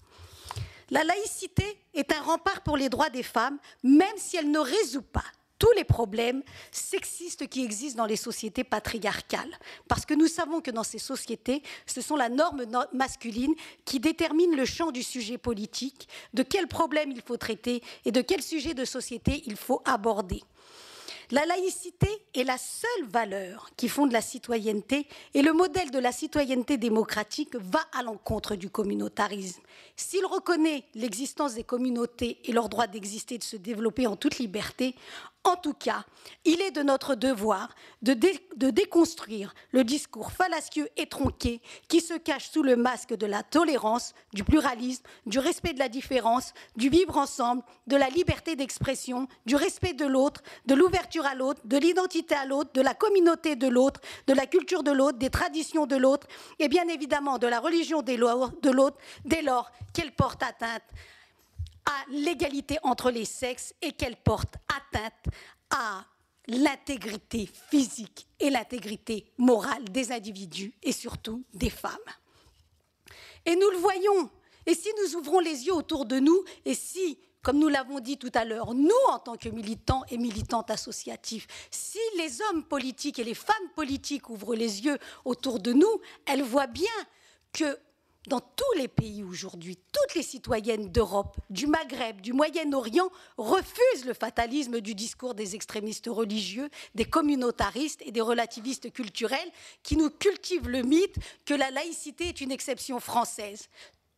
La laïcité est un rempart pour les droits des femmes, même si elle ne résout pas tous les problèmes sexistes qui existent dans les sociétés patriarcales. Parce que nous savons que dans ces sociétés, ce sont la norme masculine qui détermine le champ du sujet politique, de quels problèmes il faut traiter et de quel sujet de société il faut aborder. La laïcité est la seule valeur qui fonde la citoyenneté et le modèle de la citoyenneté démocratique va à l'encontre du communautarisme. S'il reconnaît l'existence des communautés et leur droit d'exister et de se développer en toute liberté, en tout cas, il est de notre devoir de déconstruire le discours fallacieux et tronqué qui se cache sous le masque de la tolérance, du pluralisme, du respect de la différence, du vivre ensemble, de la liberté d'expression, du respect de l'autre, de l'ouverture à l'autre, de l'identité à l'autre, de la communauté de l'autre, de la culture de l'autre, des traditions de l'autre et bien évidemment de la religion de l'autre, dès lors qu'elle porte atteinte à l'égalité entre les sexes et qu'elle porte atteinte à l'intégrité physique et l'intégrité morale des individus et surtout des femmes. Et nous le voyons, et si nous ouvrons les yeux autour de nous, et si, comme nous l'avons dit tout à l'heure, nous, en tant que militants et militantes associatifs, si les hommes politiques et les femmes politiques ouvrent les yeux autour de nous, elles voient bien que dans tous les pays aujourd'hui, toutes les citoyennes d'Europe, du Maghreb, du Moyen-Orient refusent le fatalisme du discours des extrémistes religieux, des communautaristes et des relativistes culturels qui nous cultivent le mythe que la laïcité est une exception française.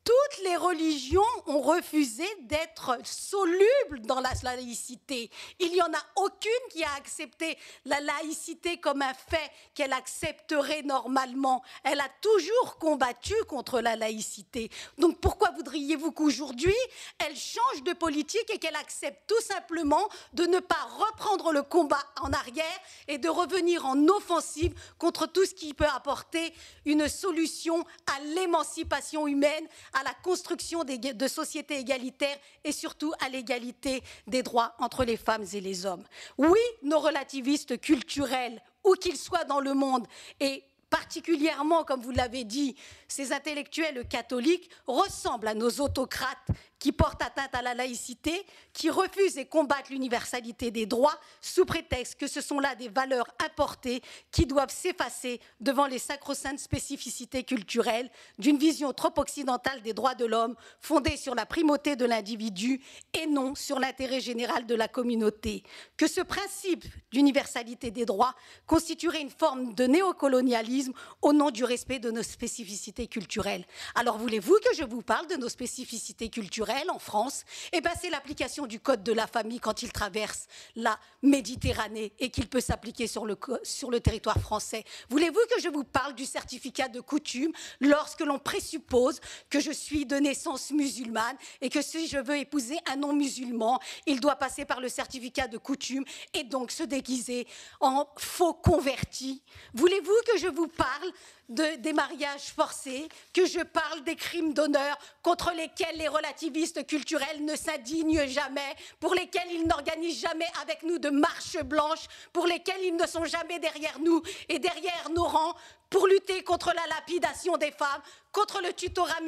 Toutes les religions ont refusé d'être solubles dans la laïcité. Il n'y en a aucune qui a accepté la laïcité comme un fait qu'elle accepterait normalement. Elle a toujours combattu contre la laïcité. Donc pourquoi voudriez-vous qu'aujourd'hui, elle change de politique et qu'elle accepte tout simplement de ne pas reprendre le combat en arrière et de revenir en offensive contre tout ce qui peut apporter une solution à l'émancipation humaine, à la construction de sociétés égalitaires et surtout à l'égalité des droits entre les femmes et les hommes. Oui, nos relativistes culturels, où qu'ils soient dans le monde, et particulièrement, comme vous l'avez dit, ces intellectuels catholiques ressemblent à nos autocrates qui portent atteinte à la laïcité, qui refusent et combattent l'universalité des droits sous prétexte que ce sont là des valeurs importées qui doivent s'effacer devant les sacro-saintes spécificités culturelles d'une vision trop occidentale des droits de l'homme fondée sur la primauté de l'individu et non sur l'intérêt général de la communauté. Que ce principe d'universalité des droits constituerait une forme de néocolonialisme au nom du respect de nos spécificités culturelles. Alors voulez-vous que je vous parle de nos spécificités culturelles en France? Eh bien, c'est l'application du Code de la famille quand il traverse la Méditerranée et qu'il peut s'appliquer sur le territoire français. Voulez-vous que je vous parle du certificat de coutume lorsque l'on présuppose que je suis de naissance musulmane et que si je veux épouser un non-musulman, il doit passer par le certificat de coutume et donc se déguiser en faux converti? Voulez-vous que je vous parle des mariages forcés, que je parle des crimes d'honneur contre lesquels les relativistes culturels ne s'indignent jamais, pour lesquels ils n'organisent jamais avec nous de marche blanche, pour lesquels ils ne sont jamais derrière nous et derrière nos rangs, pour lutter contre la lapidation des femmes, contre le tutorat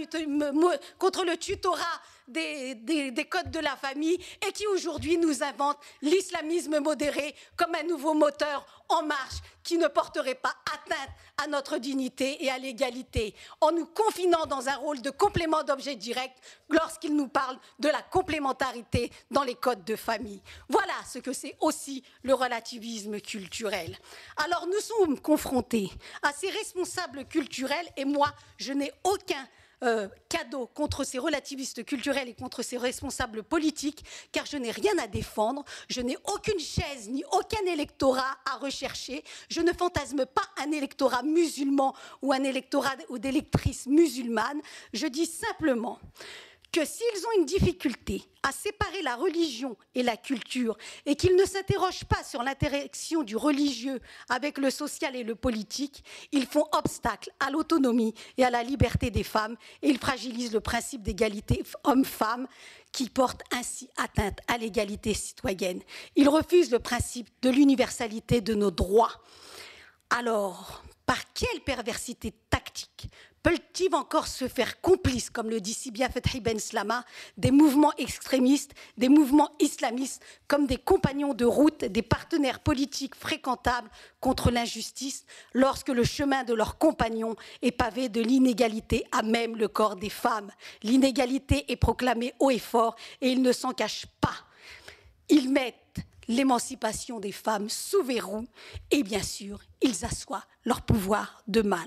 des codes de la famille, et qui aujourd'hui nous invente l'islamisme modéré comme un nouveau moteur en marche qui ne porterait pas atteinte à notre dignité et à l'égalité, en nous confinant dans un rôle de complément d'objet direct lorsqu'il nous parle de la complémentarité dans les codes de famille. Voilà ce que c'est aussi le relativisme culturel. Alors nous sommes confrontés à ces responsables culturels, et moi je n'ai aucun cadeau contre ces relativistes culturels et contre ces responsables politiques, car je n'ai rien à défendre, je n'ai aucune chaise ni aucun électorat à rechercher, je ne fantasme pas un électorat musulman ou un électorat ou d'électrices musulmanes, je dis simplement que s'ils ont une difficulté à séparer la religion et la culture et qu'ils ne s'interrogent pas sur l'interaction du religieux avec le social et le politique, ils font obstacle à l'autonomie et à la liberté des femmes et ils fragilisent le principe d'égalité homme-femme qui porte ainsi atteinte à l'égalité citoyenne. Ils refusent le principe de l'universalité de nos droits. Alors, par quelle perversité tactique peut-il encore se faire complice, comme le dit si bien Fethi Ben Slama, des mouvements extrémistes, des mouvements islamistes, comme des compagnons de route, des partenaires politiques fréquentables contre l'injustice, lorsque le chemin de leurs compagnons est pavé de l'inégalité à même le corps des femmes. L'inégalité est proclamée haut et fort et ils ne s'en cachent pas. Ils mettent l'émancipation des femmes sous verrou et bien sûr, ils assoient leur pouvoir de mal.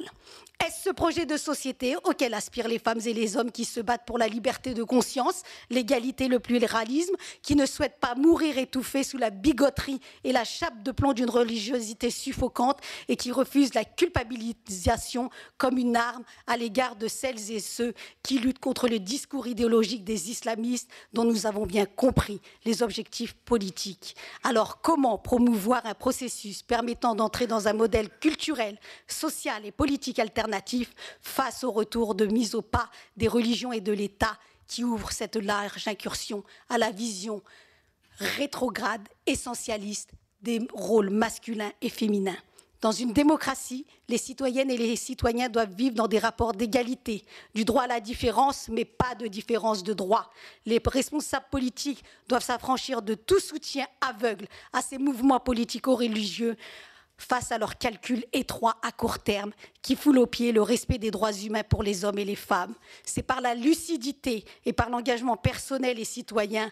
Est-ce ce projet de société auquel aspirent les femmes et les hommes qui se battent pour la liberté de conscience, l'égalité, le pluralisme, qui ne souhaitent pas mourir étouffés sous la bigoterie et la chape de plomb d'une religiosité suffocante et qui refusent la culpabilisation comme une arme à l'égard de celles et ceux qui luttent contre le discours idéologique des islamistes dont nous avons bien compris les objectifs politiques. Alors comment promouvoir un processus permettant d'entrer dans un modèle culturel, social et politique alternatif face au retour de mise au pas des religions et de l'État qui ouvrent cette large incursion à la vision rétrograde, essentialiste des rôles masculins et féminins. Dans une démocratie, les citoyennes et les citoyens doivent vivre dans des rapports d'égalité, du droit à la différence, mais pas de différence de droit. Les responsables politiques doivent s'affranchir de tout soutien aveugle à ces mouvements politico-religieux face à leurs calculs étroits à court terme qui foulent aux pieds le respect des droits humains pour les hommes et les femmes. C'est par la lucidité et par l'engagement personnel et citoyen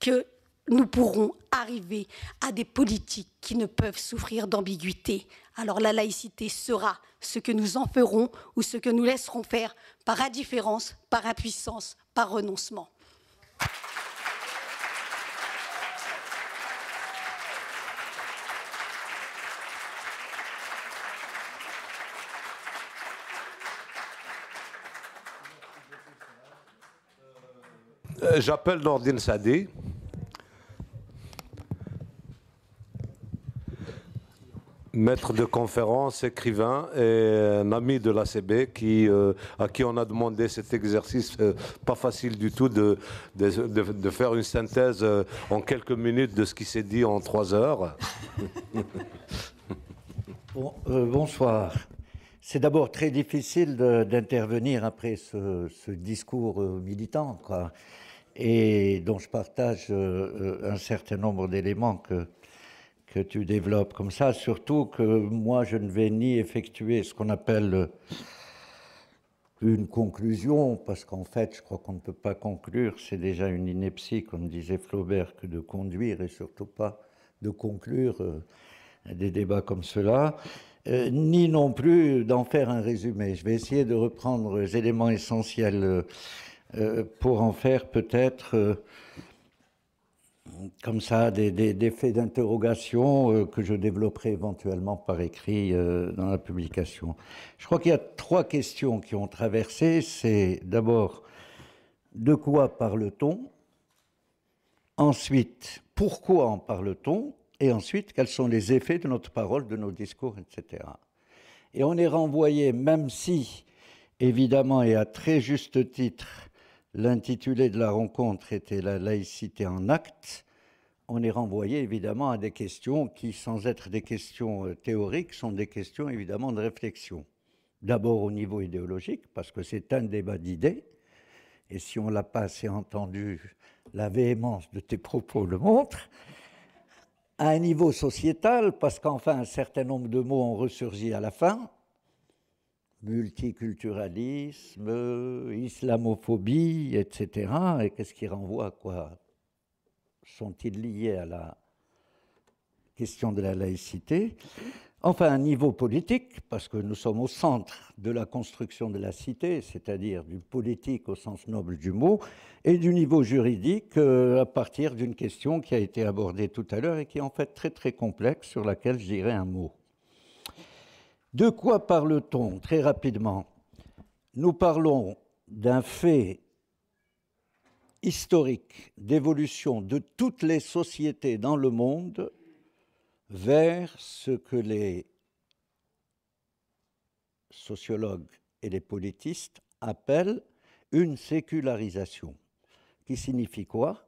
que nous pourrons arriver à des politiques qui ne peuvent souffrir d'ambiguïté. Alors la laïcité sera ce que nous en ferons ou ce que nous laisserons faire par indifférence, par impuissance, par renoncement. J'appelle Nordine Sadé. Maître de conférence, écrivain et un ami de l'ACB à qui on a demandé cet exercice pas facile du tout de faire une synthèse en quelques minutes de ce qui s'est dit en 3 heures. Bonsoir. C'est d'abord très difficile d'intervenir après ce discours militant, quoi, et dont je partage un certain nombre d'éléments que tu développes comme ça, surtout que moi je ne vais ni effectuer ce qu'on appelle une conclusion, parce qu'en fait je crois qu'on ne peut pas conclure, c'est déjà une ineptie, comme disait Flaubert, que de conduire et surtout pas de conclure des débats comme cela, ni non plus d'en faire un résumé. Je vais essayer de reprendre les éléments essentiels pour en faire peut-être comme ça des faits d'interrogation que je développerai éventuellement par écrit dans la publication. Je crois qu'il y a 3 questions qui ont traversé. C'est d'abord, de quoi parle-t-on? Ensuite, pourquoi en parle-t-on? Et ensuite, quels sont les effets de notre parole, de nos discours, etc. Et on est renvoyé, même si, évidemment, et à très juste titre, l'intitulé de la rencontre était la laïcité en actes, on est renvoyé évidemment à des questions qui, sans être des questions théoriques, sont des questions évidemment de réflexion. D'abord au niveau idéologique, parce que c'est un débat d'idées, et si on ne l'a pas assez entendu, la véhémence de tes propos le montre. À un niveau sociétal, parce qu'enfin un certain nombre de mots ont ressurgi à la fin, multiculturalisme, islamophobie, etc. Et qu'est-ce qui renvoie à quoi sont-ils liés à la question de la laïcité? Enfin, un niveau politique, parce que nous sommes au centre de la construction de la cité, c'est-à-dire du politique au sens noble du mot, et du niveau juridique à partir d'une question qui a été abordée tout à l'heure et qui est en fait très très complexe, sur laquelle je dirais un mot. De quoi parle-t-on? Très rapidement, nous parlons d'un fait historique d'évolution de toutes les sociétés dans le monde vers ce que les sociologues et les politistes appellent une sécularisation. Qui signifie quoi?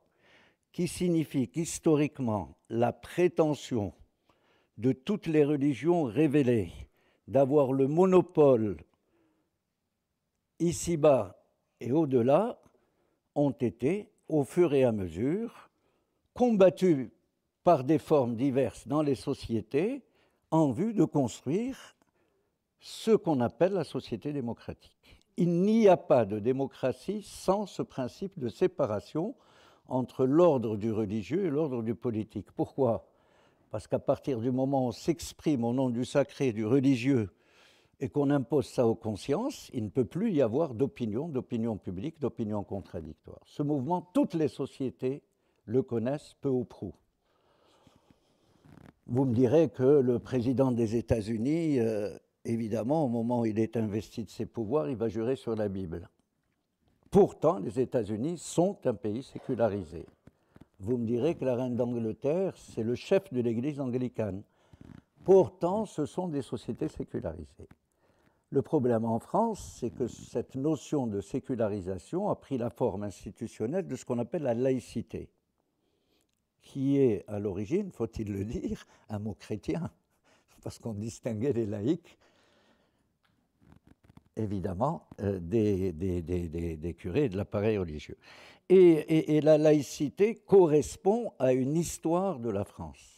Qui signifie qu'historiquement, la prétention de toutes les religions révélées d'avoir le monopole ici-bas et au-delà ont été, au fur et à mesure, combattues par des formes diverses dans les sociétés en vue de construire ce qu'on appelle la société démocratique. Il n'y a pas de démocratie sans ce principe de séparation entre l'ordre du religieux et l'ordre du politique. Pourquoi? Parce qu'à partir du moment où on s'exprime au nom du sacré, du religieux, et qu'on impose ça aux consciences, il ne peut plus y avoir d'opinion publique, d'opinion contradictoire. Ce mouvement, toutes les sociétés le connaissent peu ou prou. Vous me direz que le président des États-Unis, évidemment, au moment où il est investi de ses pouvoirs, il va jurer sur la Bible. Pourtant, les États-Unis sont un pays sécularisé. Vous me direz que la reine d'Angleterre, c'est le chef de l'Église anglicane. Pourtant, ce sont des sociétés sécularisées. Le problème en France, c'est que cette notion de sécularisation a pris la forme institutionnelle de ce qu'on appelle la laïcité, qui est à l'origine, faut-il le dire, un mot chrétien, parce qu'on distinguait les laïcs, évidemment, des curés et de l'appareil religieux. Et la laïcité correspond à une histoire de la France.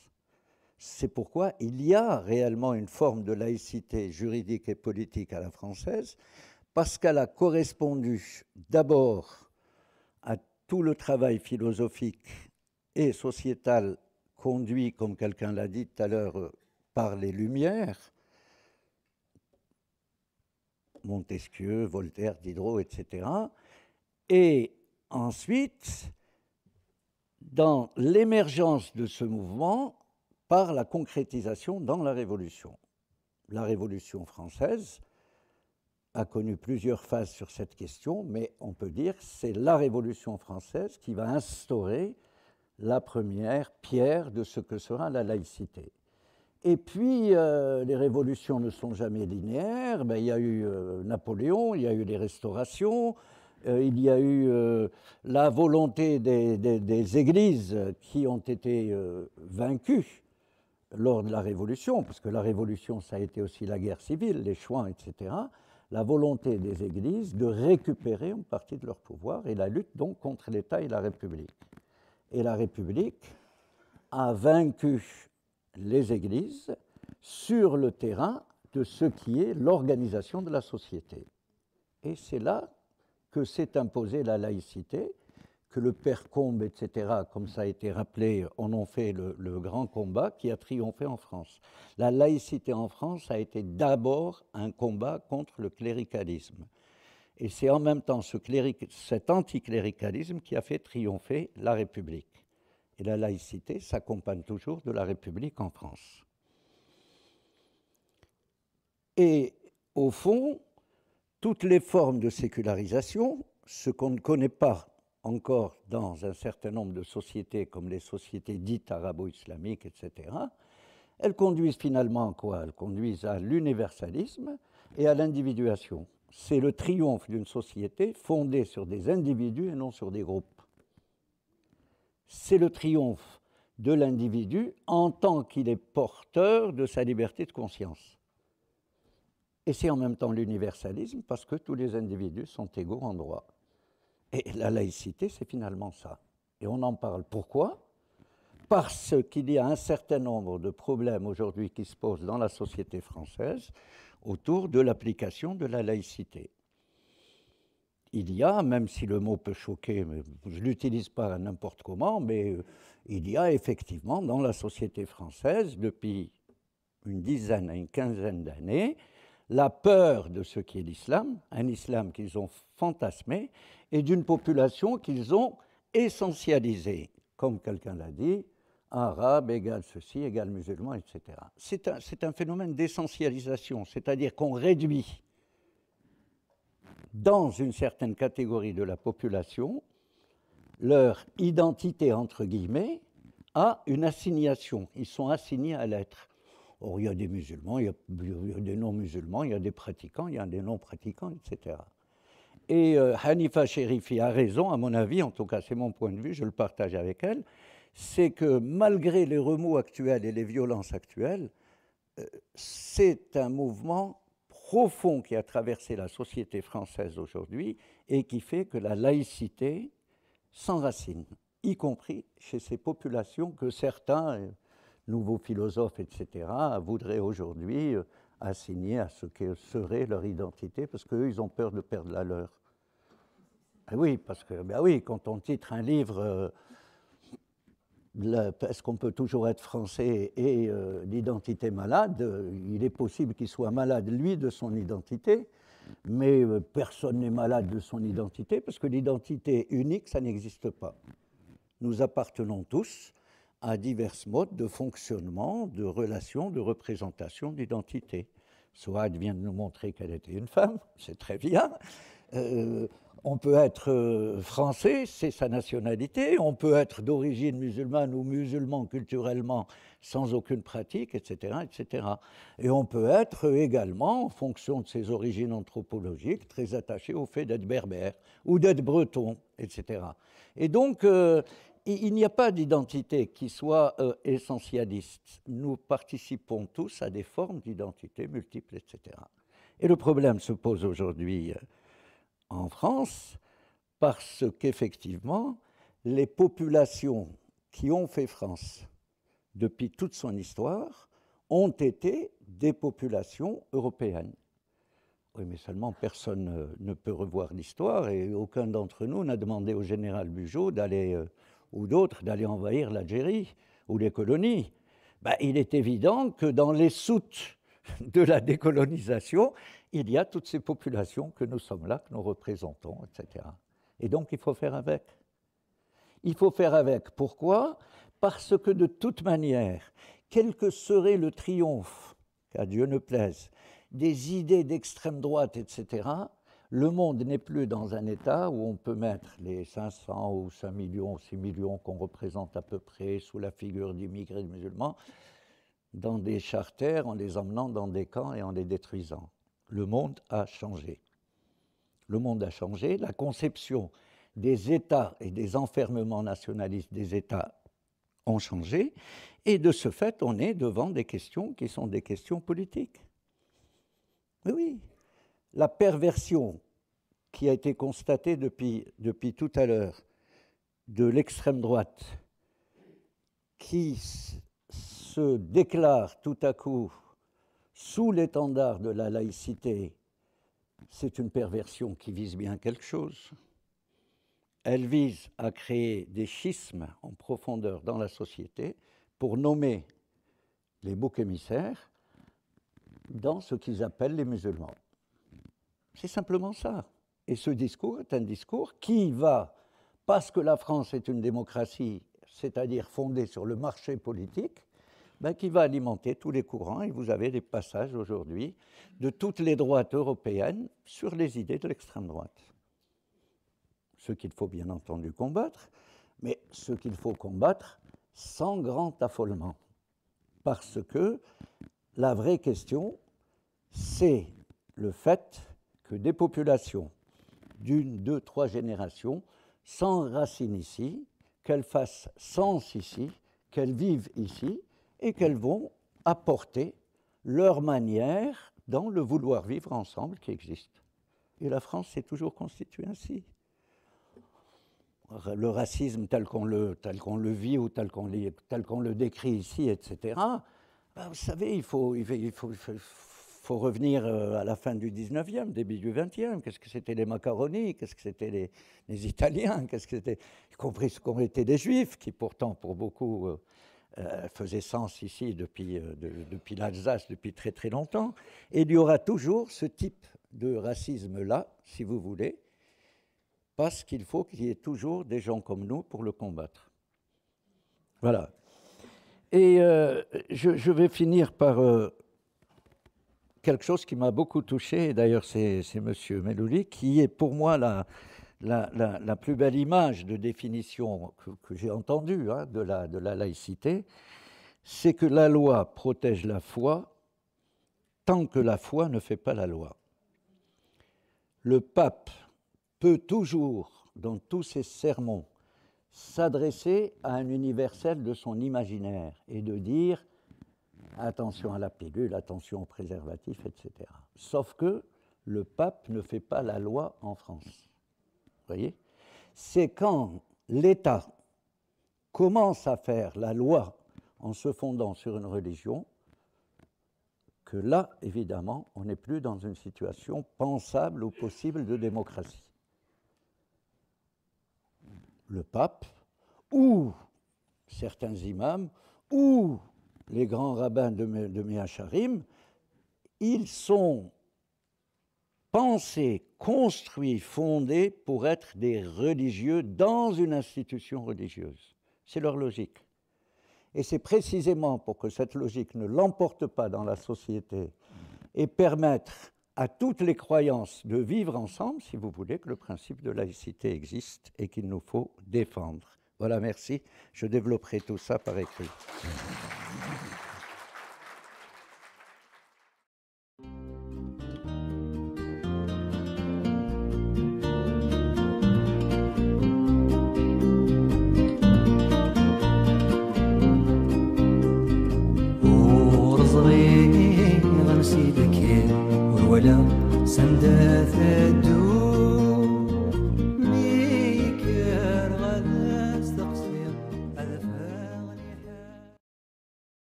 C'est pourquoi il y a réellement une forme de laïcité juridique et politique à la française, parce qu'elle a correspondu d'abord à tout le travail philosophique et sociétal conduit, comme quelqu'un l'a dit tout à l'heure, par les Lumières, Montesquieu, Voltaire, Diderot, etc. Et ensuite, dans l'émergence de ce mouvement, par la concrétisation dans la Révolution. La Révolution française a connu plusieurs phases sur cette question, mais on peut dire que c'est la Révolution française qui va instaurer la première pierre de ce que sera la laïcité. Et puis, les révolutions ne sont jamais linéaires. Il y a eu Napoléon, il y a eu les restaurations, il y a eu la volonté des églises qui ont été vaincues lors de la Révolution, parce que la Révolution, ça a été aussi la guerre civile, les chouans, etc., la volonté des églises de récupérer une partie de leur pouvoir et la lutte donc contre l'État et la République. Et la République a vaincu les églises sur le terrain de ce qui est l'organisation de la société. Et c'est là que s'est imposée la laïcité, que le père Combes, etc., comme ça a été rappelé, en ont fait le grand combat qui a triomphé en France. La laïcité en France a été d'abord un combat contre le cléricalisme. Et c'est en même temps cet anticléricalisme qui a fait triompher la République. Et la laïcité s'accompagne toujours de la République en France. Et au fond, toutes les formes de sécularisation, ce qu'on ne connaît pas encore dans un certain nombre de sociétés, comme les sociétés dites arabo-islamiques, etc., elles conduisent finalement à quoi? Elles conduisent à l'universalisme et à l'individuation. C'est le triomphe d'une société fondée sur des individus et non sur des groupes. C'est le triomphe de l'individu en tant qu'il est porteur de sa liberté de conscience. Et c'est en même temps l'universalisme parce que tous les individus sont égaux en droit. Et la laïcité, c'est finalement ça. Et on en parle. Pourquoi? Parce qu'il y a un certain nombre de problèmes aujourd'hui qui se posent dans la société française autour de l'application de la laïcité. Il y a, même si le mot peut choquer, mais je ne l'utilise pas n'importe comment, mais il y a effectivement dans la société française, depuis une dizaine à une quinzaine d'années, la peur de ce qu'est l'islam, un islam qu'ils ont fantasmé, et d'une population qu'ils ont essentialisée. Comme quelqu'un l'a dit, arabe égale ceci, égale musulman, etc. C'est un phénomène d'essentialisation, c'est-à-dire qu'on réduit dans une certaine catégorie de la population leur identité, entre guillemets, à une assignation. Ils sont assignés à l'être. Or, il y a des musulmans, il y a des non-musulmans, il y a des pratiquants, il y a des non-pratiquants, etc. Et Hanifa Cherifi a raison, à mon avis, en tout cas c'est mon point de vue, je le partage avec elle, c'est que malgré les remous actuels et les violences actuelles, c'est un mouvement profond qui a traversé la société française aujourd'hui et qui fait que la laïcité s'enracine, y compris chez ces populations que certains nouveaux philosophes, etc., voudraient aujourd'hui assigner à ce que serait leur identité, parce qu'eux, ils ont peur de perdre la leur. Et oui, parce que, ben oui, quand on titre un livre, est-ce qu'on peut toujours être français et l'identité malade, il est possible qu'il soit malade, lui, de son identité, mais personne n'est malade de son identité, parce que l'identité unique, ça n'existe pas. Nous appartenons tous à divers modes de fonctionnement, de relations, de représentation d'identité. Souad vient de nous montrer qu'elle était une femme, c'est très bien. On peut être français, c'est sa nationalité. On peut être d'origine musulmane ou musulman culturellement sans aucune pratique, etc., etc. Et on peut être également, en fonction de ses origines anthropologiques, très attaché au fait d'être berbère ou d'être breton, etc. Et donc, il n'y a pas d'identité qui soit essentialiste. Nous participons tous à des formes d'identité multiples, etc. Et le problème se pose aujourd'hui en France parce qu'effectivement, les populations qui ont fait France depuis toute son histoire ont été des populations européennes. Oui, mais seulement personne ne peut revoir l'histoire et aucun d'entre nous n'a demandé au général Bugeaud d'aller ou d'autres d'aller envahir l'Algérie ou les colonies. Ben, il est évident que dans les soutes de la décolonisation, il y a toutes ces populations que nous sommes là, que nous représentons, etc. Et donc, il faut faire avec. Il faut faire avec. Pourquoi? Parce que de toute manière, quel que serait le triomphe, qu'à Dieu ne plaise, des idées d'extrême droite, etc., le monde n'est plus dans un état où on peut mettre les 500 ou 5 millions, 6 millions qu'on représente à peu près sous la figure d'immigrés musulmans dans des charters en les emmenant dans des camps et en les détruisant. Le monde a changé. Le monde a changé. La conception des États et des enfermements nationalistes des États ont changé. Et de ce fait, on est devant des questions qui sont des questions politiques. Mais oui, la perversion qui a été constatée depuis tout à l'heure de l'extrême droite, qui se déclare tout à coup sous l'étendard de la laïcité, c'est une perversion qui vise bien quelque chose. Elle vise à créer des schismes en profondeur dans la société pour nommer les boucs émissaires dans ce qu'ils appellent les musulmans. C'est simplement ça. Et ce discours est un discours qui va, parce que la France est une démocratie, c'est-à-dire fondée sur le marché politique, qui va alimenter tous les courants. Et vous avez des passages aujourd'hui de toutes les droites européennes sur les idées de l'extrême droite. Ce qu'il faut bien entendu combattre, mais ce qu'il faut combattre sans grand affolement. Parce que la vraie question, c'est le fait que des populations d'une, deux, trois générations s'enracinent ici, qu'elles fassent sens ici, qu'elles vivent ici et qu'elles vont apporter leur manière dans le vouloir vivre ensemble qui existe. Et la France s'est toujours constituée ainsi. Le racisme tel qu'on le vit ou tel qu'on le décrit ici, etc., ben vous savez, il faut revenir à la fin du 19e, début du 20e. Qu'est-ce que c'était les macaronis? Qu'est-ce que c'était les Italiens? Qu'est-ce que c'était, y compris ce qu'ont été les Juifs, qui pourtant, pour beaucoup, faisaient sens ici depuis l'Alsace, depuis très très longtemps. Et il y aura toujours ce type de racisme-là, si vous voulez, parce qu'il faut qu'il y ait toujours des gens comme nous pour le combattre. Voilà. Et je vais finir par quelque chose qui m'a beaucoup touché, et d'ailleurs c'est M. Melouli, qui est pour moi la plus belle image de définition que j'ai entendue hein, de la laïcité, c'est que la loi protège la foi tant que la foi ne fait pas la loi. Le pape peut toujours, dans tous ses sermons, s'adresser à un universel de son imaginaire et de dire attention à la pilule, attention au préservatif, etc. Sauf que le pape ne fait pas la loi en France. Vous voyez ? C'est quand l'État commence à faire la loi en se fondant sur une religion que là, évidemment, on n'est plus dans une situation pensable ou possible de démocratie. Le pape, ou certains imams, ou les grands rabbins de Méacharim, ils sont pensés, construits, fondés pour être des religieux dans une institution religieuse. C'est leur logique. Et c'est précisément pour que cette logique ne l'emporte pas dans la société et permettre à toutes les croyances de vivre ensemble, si vous voulez, que le principe de laïcité existe et qu'il nous faut défendre. Voilà, merci. Je développerai tout ça par écrit.